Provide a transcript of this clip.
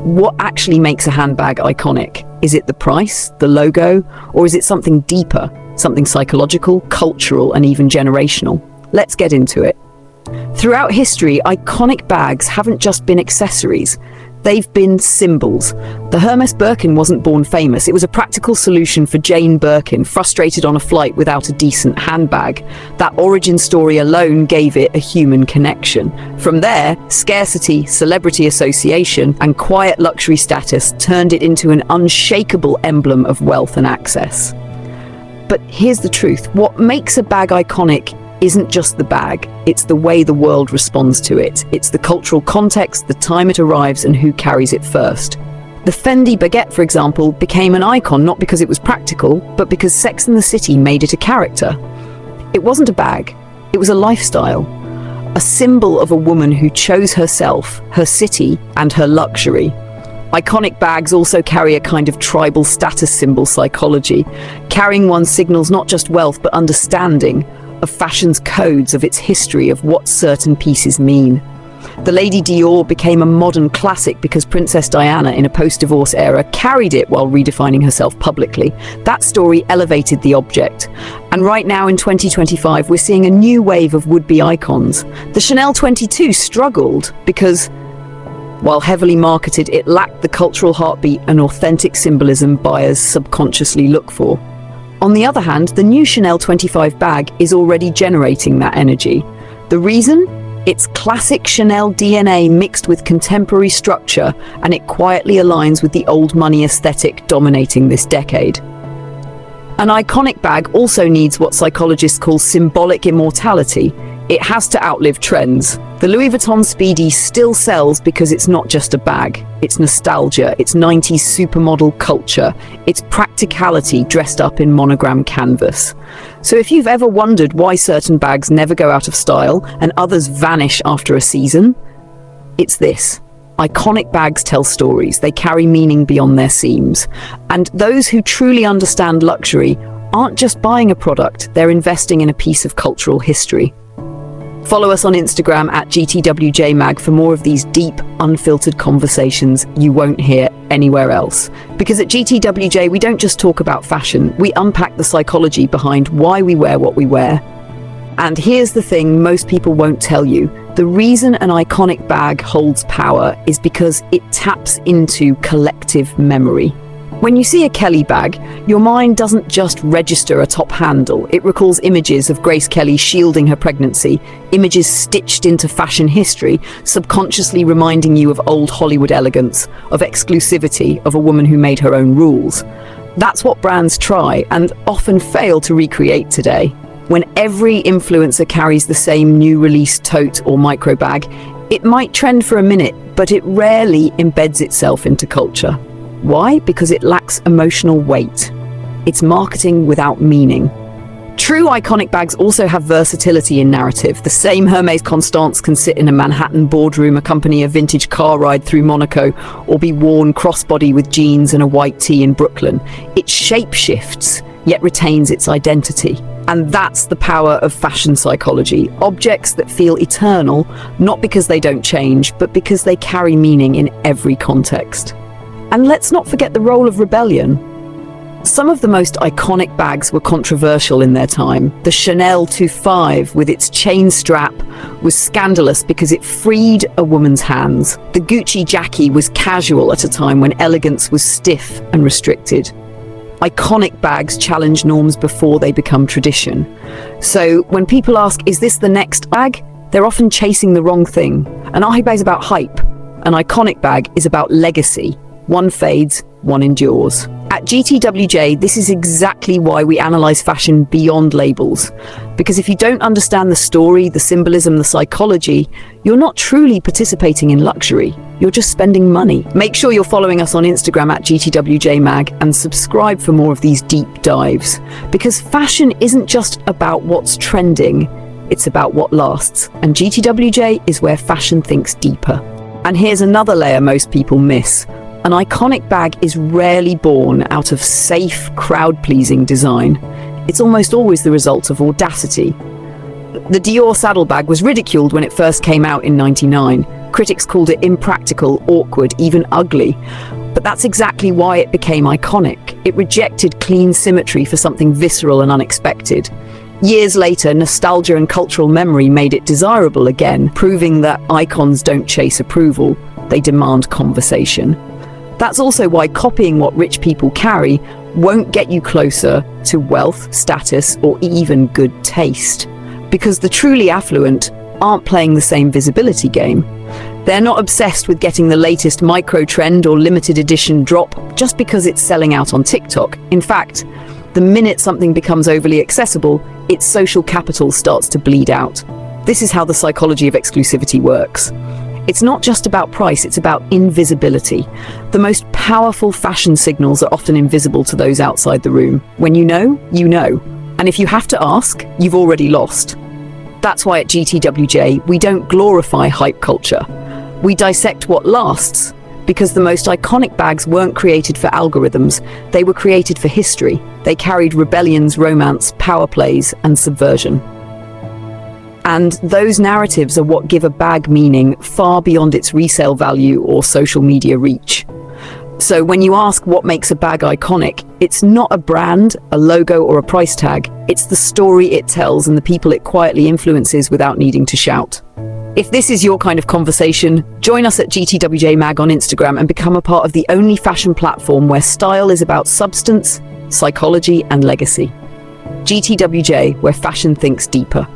What actually makes a handbag iconic? Is it the price, the logo, or is it something deeper, something psychological, cultural, and even generational? Let's get into it. Throughout history, iconic bags haven't just been accessories. They've been symbols. The Hermès Birkin wasn't born famous. It was a practical solution for Jane Birkin, frustrated on a flight without a decent handbag. That origin story alone gave it a human connection. From there, scarcity, celebrity association, and quiet luxury status turned it into an unshakable emblem of wealth and access. But here's the truth. What makes a bag iconic isn't just the bag, it's the way the world responds to it. It's the cultural context, the time it arrives, and who carries it first. The Fendi baguette, for example, became an icon not because it was practical, but because Sex and the City made it a character. It wasn't a bag, it was a lifestyle. A symbol of a woman who chose herself, her city, and her luxury. Iconic bags also carry a kind of tribal status symbol psychology. Carrying one signals not just wealth, but understanding of fashion's codes, of its history, of what certain pieces mean. The Lady Dior became a modern classic because Princess Diana, in a post-divorce era, carried it while redefining herself publicly. That story elevated the object. And right now in 2025, we're seeing a new wave of would-be icons. The Chanel 22 struggled because, while heavily marketed, it lacked the cultural heartbeat and authentic symbolism buyers subconsciously look for. On the other hand, the new Chanel 25 bag is already generating that energy. The reason? It's classic Chanel DNA mixed with contemporary structure, and it quietly aligns with the old money aesthetic dominating this decade. An iconic bag also needs what psychologists call symbolic immortality. It has to outlive trends. The Louis Vuitton Speedy still sells because it's not just a bag. It's nostalgia, it's 90s supermodel culture, it's practicality dressed up in monogram canvas. So if you've ever wondered why certain bags never go out of style and others vanish after a season, it's this. Iconic bags tell stories. They carry meaning beyond their seams. And those who truly understand luxury aren't just buying a product, they're investing in a piece of cultural history. Follow us on Instagram at GTWJMag for more of these deep, unfiltered conversations you won't hear anywhere else. Because at GTWJ, we don't just talk about fashion, we unpack the psychology behind why we wear what we wear. And here's the thing most people won't tell you. The reason an iconic bag holds power is because it taps into collective memory. When you see a Kelly bag, your mind doesn't just register a top handle. It recalls images of Grace Kelly shielding her pregnancy, images stitched into fashion history, subconsciously reminding you of old Hollywood elegance, of exclusivity, of a woman who made her own rules. That's what brands try and often fail to recreate today. When every influencer carries the same new release tote or micro bag, it might trend for a minute, but it rarely embeds itself into culture. Why? Because it lacks emotional weight. It's marketing without meaning. True iconic bags also have versatility in narrative. The same Hermès Constance can sit in a Manhattan boardroom, accompany a vintage car ride through Monaco, or be worn crossbody with jeans and a white tee in Brooklyn. It shape-shifts, yet retains its identity. And that's the power of fashion psychology. Objects that feel eternal, not because they don't change, but because they carry meaning in every context. And let's not forget the role of rebellion. Some of the most iconic bags were controversial in their time. The Chanel 25 with its chain strap was scandalous because it freed a woman's hands. The Gucci Jackie was casual at a time when elegance was stiff and restricted. Iconic bags challenge norms before they become tradition. So when people ask, is this the next bag? They're often chasing the wrong thing. An handbag is about hype. An iconic bag is about legacy. One fades, one endures. At GTWJ, this is exactly why we analyze fashion beyond labels. Because if you don't understand the story, the symbolism, the psychology, you're not truly participating in luxury. You're just spending money. Make sure you're following us on Instagram at GTWJMag and subscribe for more of these deep dives. Because fashion isn't just about what's trending, it's about what lasts. And GTWJ is where fashion thinks deeper. And here's another layer most people miss. An iconic bag is rarely born out of safe, crowd-pleasing design. It's almost always the result of audacity. The Dior Saddle Bag was ridiculed when it first came out in '99. Critics called it impractical, awkward, even ugly. But that's exactly why it became iconic. It rejected clean symmetry for something visceral and unexpected. Years later, nostalgia and cultural memory made it desirable again, proving that icons don't chase approval, they demand conversation. That's also why copying what rich people carry won't get you closer to wealth, status, or even good taste. Because the truly affluent aren't playing the same visibility game. They're not obsessed with getting the latest micro trend or limited edition drop just because it's selling out on TikTok. In fact, the minute something becomes overly accessible, its social capital starts to bleed out. This is how the psychology of exclusivity works. It's not just about price, it's about invisibility. The most powerful fashion signals are often invisible to those outside the room. When you know, you know. And if you have to ask, you've already lost. That's why at GTWJ, we don't glorify hype culture. We dissect what lasts, because the most iconic bags weren't created for algorithms, they were created for history. They carried rebellions, romance, power plays, and subversion. And those narratives are what give a bag meaning far beyond its resale value or social media reach. So when you ask what makes a bag iconic, it's not a brand, a logo, or a price tag. It's the story it tells and the people it quietly influences without needing to shout. If this is your kind of conversation, join us at GTWJ Mag on Instagram and become a part of the only fashion platform where style is about substance, psychology, and legacy. GTWJ, where fashion thinks deeper.